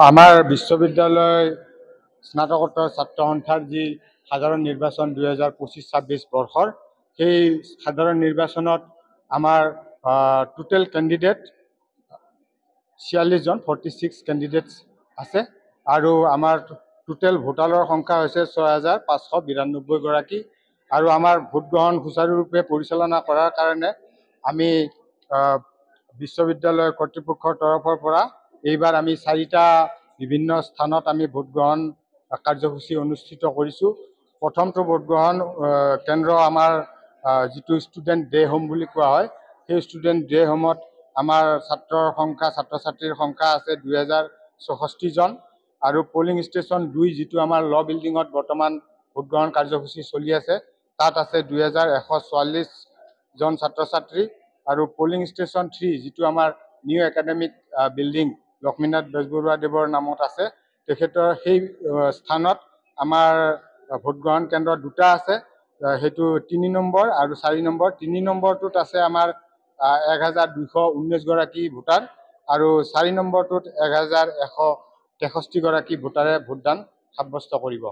আমাৰ বিশ্ববিদ্যালয় স্নাতকোত্তৰ ছাত্ৰ সন্থাৰ যি সাধাৰণ নিৰ্বাচন 2025-26 বৰ্ষৰ সেই সাধাৰণ নিৰ্বাচনত আমাৰ টোটেল কেণ্ডিডেট 46 জন 46 কেণ্ডিডেটছ আছে আৰু আমাৰ টোটেল ভোটাৰৰ সংখ্যা হৈছে 6592 গৰাকী আৰু আমাৰ ভোট গ্ৰহণ সুচাৰুৰূপে পৰিচালনা কৰাৰ কাৰণে আমি বিশ্ববিদ্যালয় কৰ্তৃপক্ষৰ তৰফৰ পৰা এইবাৰ আমি 4টা বিভিন্ন স্থানত আমি ভোট গ্ৰহণ কাৰ্যসূচী অনুষ্ঠিত কৰিছোঁ। প্ৰথমটো ভোট গ্ৰহণ কেন্দ্ৰ আমাৰ যিটো ষ্টুডেণ্ট ডে হোম বুলি কোৱা হয়, সেই ষ্টুডেণ্ট ডে হোমত আমাৰ ছাত্ৰ ছাত্ৰীৰ সংখ্যা আছে 2064 জন আৰু পলিং ষ্টেচন 2 যিটো আমাৰ ল বিল্ডিঙত বৰ্তমান ভোট গ্ৰহণ কাৰ্যসূচী চলি আছে, তাত আছে 2144 জন ছাত্ৰ ছাত্ৰী আৰু পলিং ষ্টেচন 3 যিটো আমাৰ নিউ একাডেমিক বিল্ডিং লক্ষ্মীনাথ বেজবৰুৱাদেৱৰ নামত আছে, তেখেতৰ সেই স্থানত আমাৰ ভোট গ্ৰহণ কেন্দ্ৰ দুটা আছে, সেইটো 3 নম্বৰ আৰু 4 নম্বৰ। 3 নম্বৰটোত আছে আমাৰ 1219 গৰাকী ভোটাৰ আৰু 4 নম্বৰটোত 1163 গৰাকী ভোটাৰে ভোটদান সাব্যস্ত কৰিব।